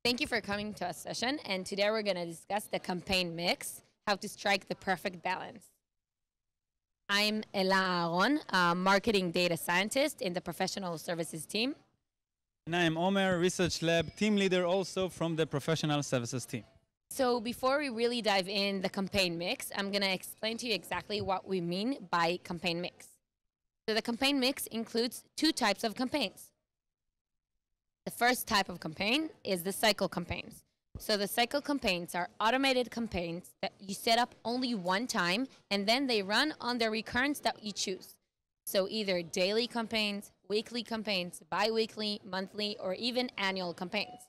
Thank you for coming to our session, and today we're going to discuss the campaign mix, how to strike the perfect balance. I'm Ella Aaron, a marketing data scientist in the professional services team. And I am Omer, Research Lab team leader also from the professional services team. So before we really dive in the campaign mix, I'm going to explain to you exactly what we mean by campaign mix. So the campaign mix includes two types of campaigns. The first type of campaign is the cycle campaigns. So the cycle campaigns are automated campaigns that you set up only one time, and then they run on the recurrence that you choose. So either daily campaigns, weekly campaigns, bi-weekly, monthly, or even annual campaigns.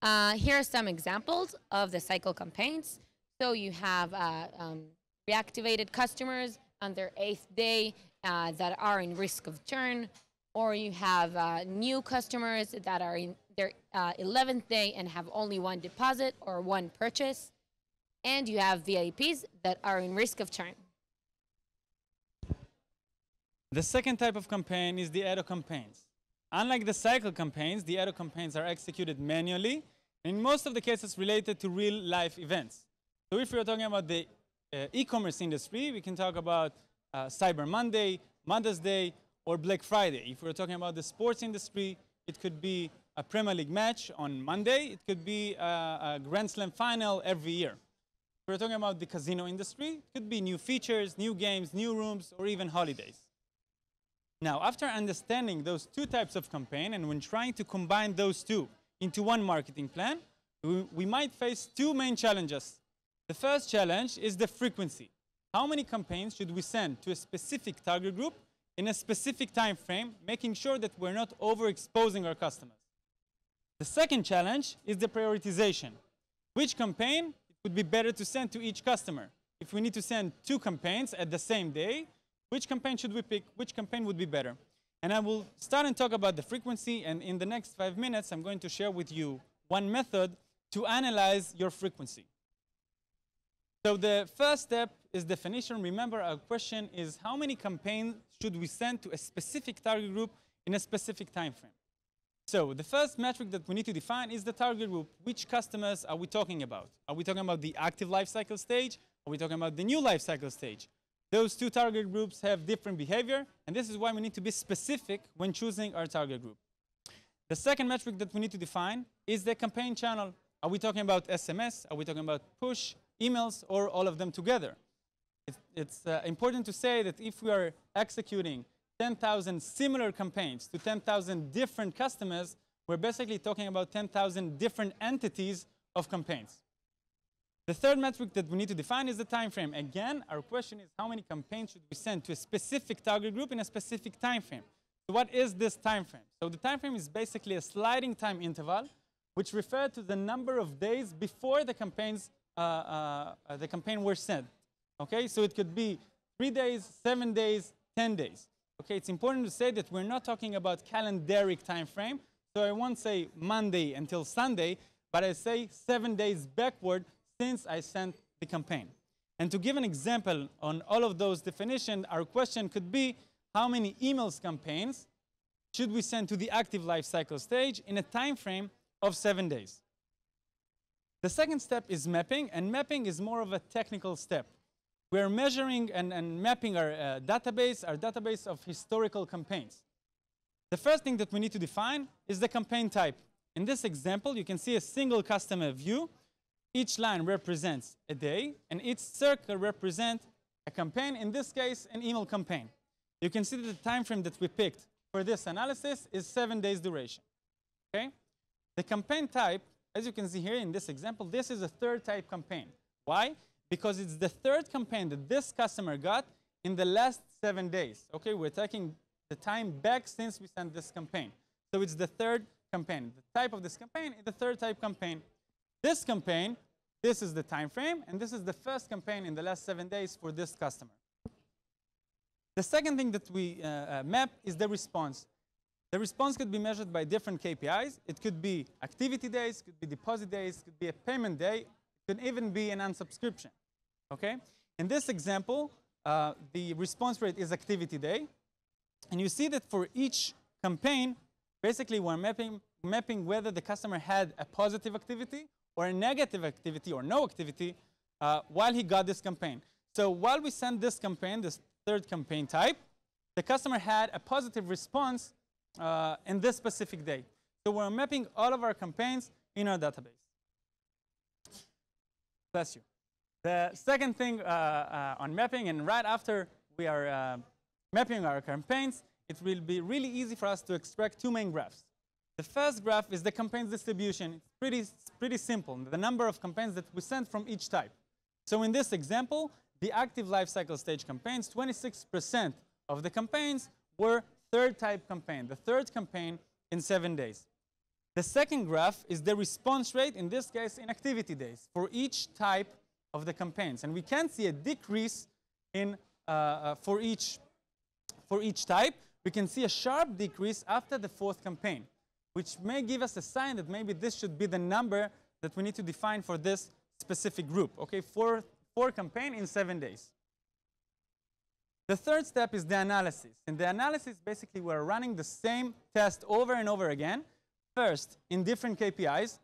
Here are some examples of the cycle campaigns. So you have reactivated customers on their 8th day that are in risk of churn, or you have new customers that are in their 11th day and have only one deposit or one purchase, and you have VIPs that are in risk of churn. The second type of campaign is the ad hoc campaigns. Unlike the cycle campaigns, the ad hoc campaigns are executed manually, and in most of the cases related to real-life events. So if we're talking about the e-commerce industry, we can talk about Cyber Monday, Mother's Day, or Black Friday. If we're talking about the sports industry, it could be a Premier League match on Monday. It could be a Grand Slam final every year. If we're talking about the casino industry, it could be new features, new games, new rooms, or even holidays. Now, after understanding those two types of campaign, and when trying to combine those two into one marketing plan, we might face two main challenges. The first challenge is the frequency. How many campaigns should we send to a specific target group in a specific time frame, making sure that we're not overexposing our customers? The second challenge is the prioritization. Which campaign it would be better to send to each customer? If we need to send two campaigns at the same day, which campaign should we pick? Which campaign would be better? And I will start and talk about the frequency, and in the next 5 minutes, I'm going to share with you one method to analyze your frequency. So the first step is definition. Remember, our question is how many campaigns should we send to a specific target group in a specific time frame? So the first metric that we need to define is the target group. Which customers are we talking about? Are we talking about the active lifecycle stage? Are we talking about the new lifecycle stage? Those two target groups have different behavior, and this is why we need to be specific when choosing our target group. The second metric that we need to define is the campaign channel. Are we talking about SMS? Are we talking about push, emails, or all of them together? It's important to say that if we are executing 10,000 similar campaigns to 10,000 different customers, we're basically talking about 10,000 different entities of campaigns. The third metric that we need to define is the time frame. Again, our question is how many campaigns should we send to a specific target group in a specific time frame? So what is this time frame? So the time frame is basically a sliding time interval, which refers to the number of days before the campaign were sent. Okay, so it could be 3 days, 7 days, 10 days. Okay, it's important to say that we're not talking about calendaric time frame. So I won't say Monday until Sunday, but I say 7 days backward since I sent the campaign. And to give an example on all of those definitions, our question could be how many emails campaigns should we send to the active lifecycle stage in a time frame of 7 days? The second step is mapping, and mapping is more of a technical step. We're measuring and mapping our database of historical campaigns. The first thing that we need to define is the campaign type. In this example, you can see a single customer view. Each line represents a day, and each circle represents a campaign, in this case, an email campaign. You can see that the time frame that we picked for this analysis is 7 days duration. Okay? The campaign type, as you can see here in this example, this is a third type campaign. Why? Because it's the third campaign that this customer got in the last 7 days. Okay, we're taking the time back since we sent this campaign. So it's the third campaign. The type of this campaign is the third type campaign. This campaign, this is the time frame, and this is the first campaign in the last 7 days for this customer. The second thing that we map is the response. The response could be measured by different KPIs. It could be activity days, could be deposit days, could be a payment day, it could even be an unsubscription. Okay? In this example, the response rate is activity day. And you see that for each campaign, Basically, we're mapping whether the customer had a positive activity or a negative activity or no activity while he got this campaign. So while we send this campaign, this third campaign type, the customer had a positive response in this specific day. So we're mapping all of our campaigns in our database. Bless you. The second thing on mapping, and right after we are mapping our campaigns, it will be really easy for us to extract two main graphs. The first graph is the campaigns distribution. It's pretty simple, the number of campaigns that we sent from each type. So in this example, the active lifecycle stage campaigns, 26% of the campaigns were third type campaign, the third campaign in 7 days. The second graph is the response rate, in this case in activity days, for each type of the campaigns. And we can see a decrease in for each type. We can see a sharp decrease after the fourth campaign, which may give us a sign that maybe this should be the number that we need to define for this specific group. Okay, four campaign in 7 days. The third step is the analysis. In the analysis, basically, we're running the same test over and over again, first in different KPIs.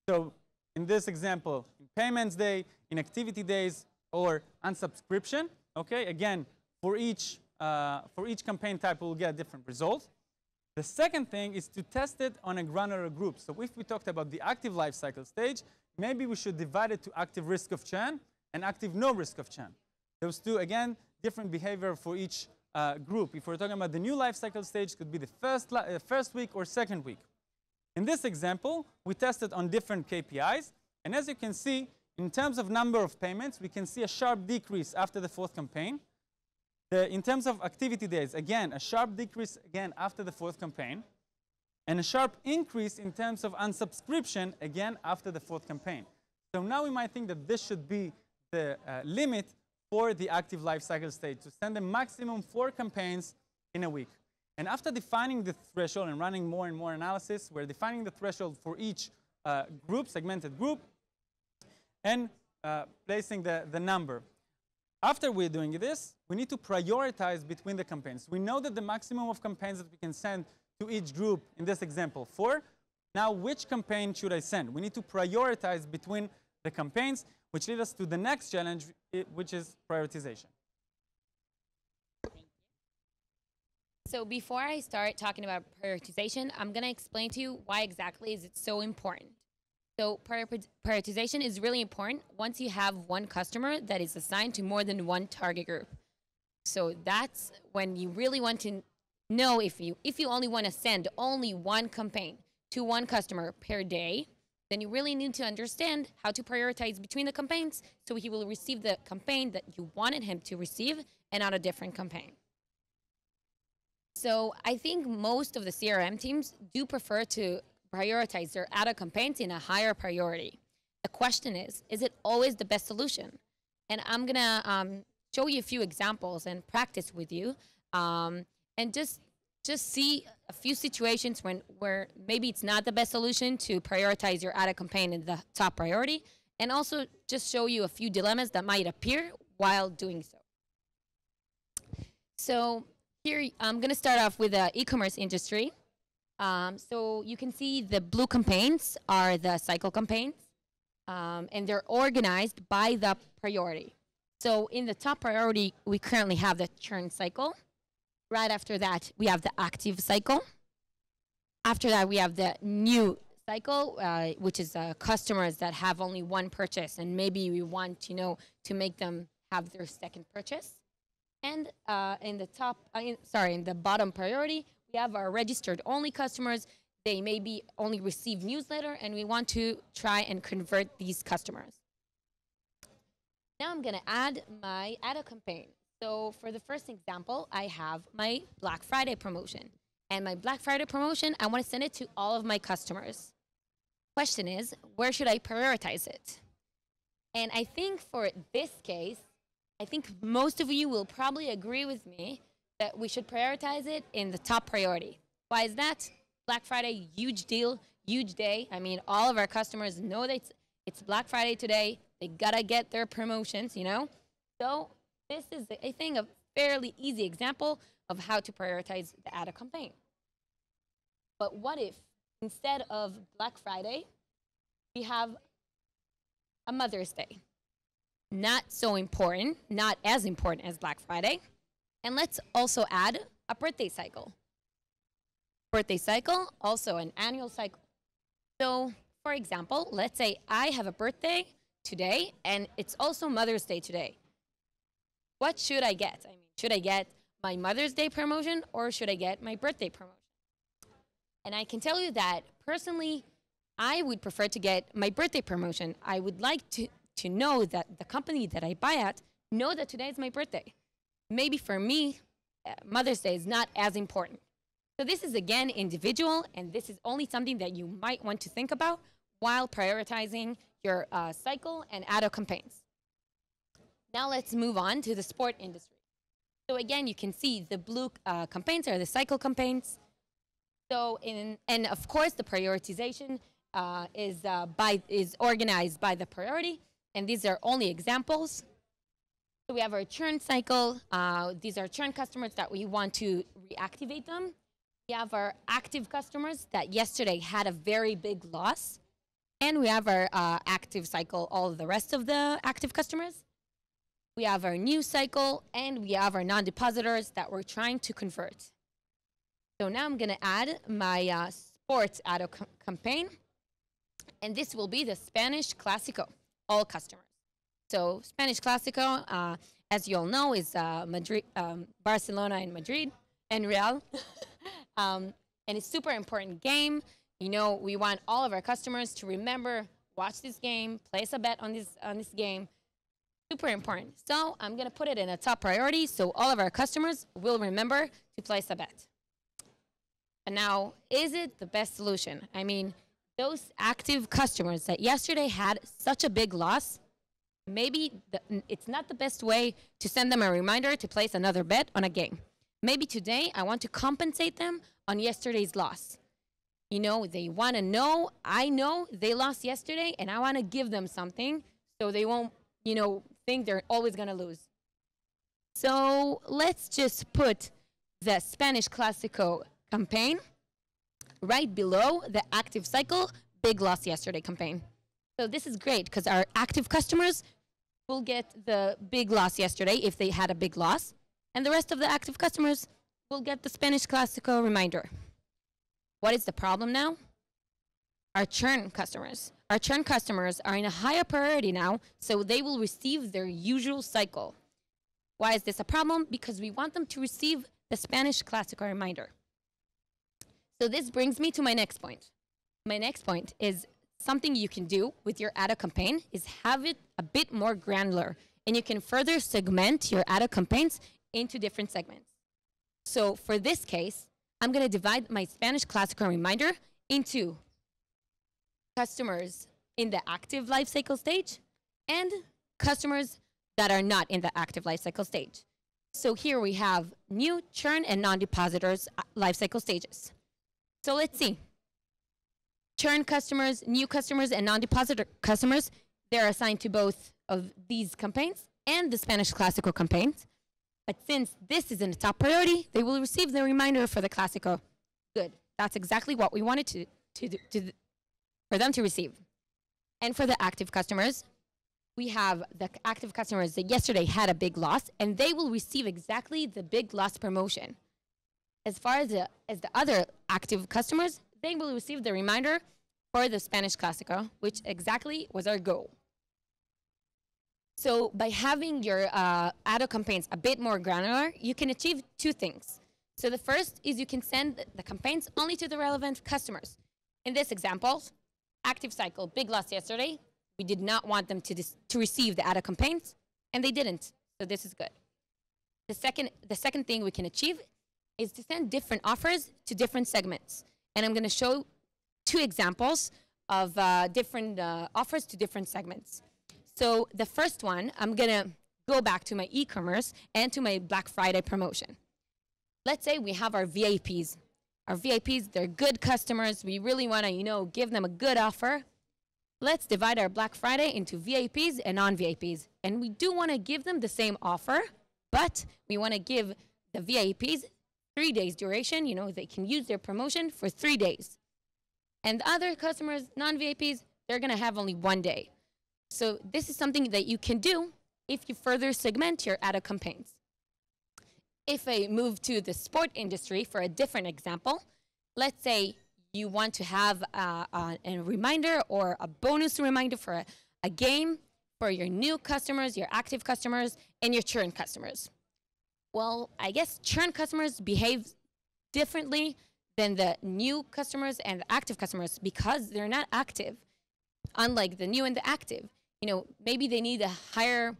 So in this example, in payments day, in activity days, or unsubscription. Okay, again, for each campaign type, we'll get different results. The second thing is to test it on a granular group. So if we talked about the active lifecycle stage, maybe we should divide it to active risk of churn and active no risk of churn. Those two, again, different behavior for each group. If we're talking about the new lifecycle stage, it could be the first week or second week. In this example, we tested on different KPIs. And as you can see, in terms of number of payments, we can see a sharp decrease after the fourth campaign. In terms of activity days, again, a sharp decrease again after the fourth campaign. And a sharp increase in terms of unsubscription, again, after the fourth campaign. So now we might think that this should be the limit for the active lifecycle stage, to send a maximum 4 campaigns in a week. And after defining the threshold and running more and more analysis, we're defining the threshold for each group, segmented group, and placing the number. After we're doing this, we need to prioritize between the campaigns. We know that the maximum of campaigns that we can send to each group, in this example, 4. Now, which campaign should I send? We need to prioritize between the campaigns, which leads us to the next challenge, which is prioritization. So before I start talking about prioritization, I'm going to explain to you why exactly is it so important. So prioritization is really important once you have one customer that is assigned to more than one target group. So that's when you really want to know if you only want to send only one campaign to one customer per day, then you really need to understand how to prioritize between the campaigns so he will receive the campaign that you wanted him to receive and not a different campaign. So I think most of the CRM teams do prefer to prioritize their ad campaigns in a higher priority. The question is it always the best solution? And I'm going to show you a few examples and practice with you and just see a few situations where maybe it's not the best solution to prioritize your ad campaign in the top priority, and also just show you a few dilemmas that might appear while doing so. So here, I'm going to start off with the e-commerce industry. So you can see the blue campaigns are the cycle campaigns, and they're organized by the priority. So in the top priority, we currently have the churn cycle. Right after that, we have the active cycle. After that, we have the new cycle, which is customers that have only one purchase, and maybe we want to make them have their second purchase. And in the bottom priority, we have our registered only customers. They maybe only receive newsletter, and we want to try and convert these customers. Now I'm going to add my ad campaign. So for the first example, I have my Black Friday promotion. And my Black Friday promotion, I want to send it to all of my customers. Question is, where should I prioritize it? And I think for this case, I think most of you will probably agree with me that we should prioritize it in the top priority. Why is that? Black Friday, huge deal, huge day. I mean, all of our customers know that it's Black Friday today. They gotta get their promotions, So this is, I think, a fairly easy example of how to prioritize the ad campaign. But what if instead of Black Friday, we have a Mother's Day? Not so important, not as important as Black Friday. And let's also add a birthday cycle. Birthday cycle, also an annual cycle. So, for example, let's say I have a birthday today and it's also Mother's Day today. What should I get? I mean, should I get my Mother's Day promotion or should I get my birthday promotion? And I can tell you that personally, I would prefer to get my birthday promotion. I would like to know that the company that I buy at know that today is my birthday. Maybe for me, Mother's Day is not as important. So this is again individual, and this is only something that you might want to think about while prioritizing your cycle and ad hoc campaigns. Now let's move on to the sport industry. So again, you can see the blue campaigns are the cycle campaigns. So and of course the prioritization is organized by the priority, and these are only examples. So we have our churn cycle. These are churn customers that we want to reactivate them. We have our active customers that yesterday had a very big loss. And we have our active cycle, all of the rest of the active customers. We have our new cycle, and we have our non-depositors that we're trying to convert. So now I'm gonna add my sports ad hoc campaign. And this will be the Spanish Clásico, all customers. So Spanish Clásico, as you all know, is Madrid, Barcelona and Madrid, and Real. And it's a super important game. You know, we want all of our customers to remember, watch this game, place a bet on this game. Super important. So I'm gonna put it in a top priority so all of our customers will remember to place a bet. And now, is it the best solution? I mean, those active customers that yesterday had such a big loss, maybe it's not the best way to send them a reminder to place another bet on a game. Maybe today I want to compensate them on yesterday's loss. You know, they want to know, I know they lost yesterday, and I want to give them something so they won't, you know, think they're always going to lose. So let's just put the Spanish Clásico campaign right below the active cycle big loss yesterday campaign. So this is great because our active customers will get the big loss yesterday if they had a big loss, and the rest of the active customers will get the Spanish Clásico reminder. What is the problem now? Our churn customers. Our churn customers are in a higher priority now, so they will receive their usual cycle. Why is this a problem? Because we want them to receive the Spanish Clásico reminder. So this brings me to my next point. My next point is something you can do with your ad hoc campaign is have it a bit more granular, and you can further segment your ad hoc campaigns into different segments. So for this case, I'm going to divide my Spanish Clásico reminder into customers in the active life cycle stage and customers that are not in the active life cycle stage. So here we have new, churn, and non-depositors life cycle stages. So let's see. Churn customers, new customers, and non-depositor customers, they're assigned to both of these campaigns and the Spanish Clásico campaigns. But since this is in the top priority, they will receive the reminder for the Clásico. Good. That's exactly what we wanted for them to receive. And for the active customers, we have the active customers that yesterday had a big loss, and they will receive exactly the big loss promotion. As far as the other active customers, they will receive the reminder for the Spanish Clásico, which exactly was our goal. So by having your ad hoc campaigns a bit more granular, you can achieve two things. So the first is you can send the campaigns only to the relevant customers. In this example, active cycle, big loss yesterday. We did not want them to receive the ad hoc campaigns, and they didn't. So this is good. The second thing we can achieve is to send different offers to different segments. And I'm going to show two examples of different offers to different segments. So the first one, I'm going to go back to my e-commerce and to my Black Friday promotion. Let's say we have our VIPs. Our VIPs, they're good customers. We really want to, give them a good offer. Let's divide our Black Friday into VIPs and non-VIPs. And we do want to give them the same offer, but we want to give the VIPs 3 days duration. They can use their promotion for 3 days. And other customers, non-VIPs, they're going to have only 1 day. So this is something that you can do if you further segment your ad campaigns. If I move to the sport industry for a different example, let's say you want to have a reminder or a bonus reminder for a game for your new customers, your active customers, and your churn customers. Well, I guess churn customers behave differently than the new customers and the active customers because they're not active. Unlike the new and the active, maybe they need a higher,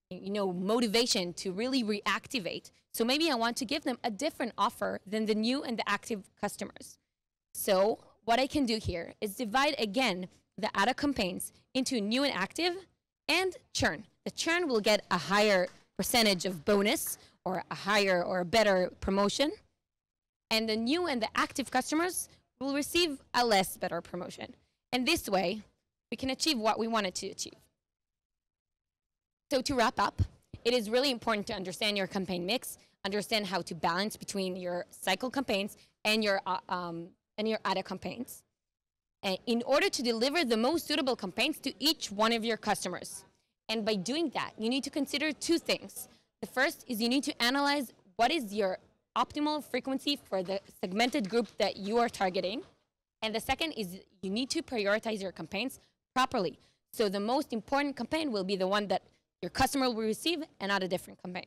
motivation to really reactivate. So maybe I want to give them a different offer than the new and the active customers. So what I can do here is divide again the ad campaigns into new and active and churn. The churn will get a higher percentage of bonus or a higher or a better promotion. And the new and the active customers will receive a less better promotion. And this way, we can achieve what we wanted to achieve. So to wrap up, it is really important to understand your campaign mix, understand how to balance between your cycle campaigns and your ad campaigns, and in order to deliver the most suitable campaigns to each one of your customers. And by doing that, you need to consider two things. The first is you need to analyze what is your optimal frequency for the segmented group that you are targeting. And the second is you need to prioritize your campaigns properly. So the most important campaign will be the one that your customer will receive and not a different campaign.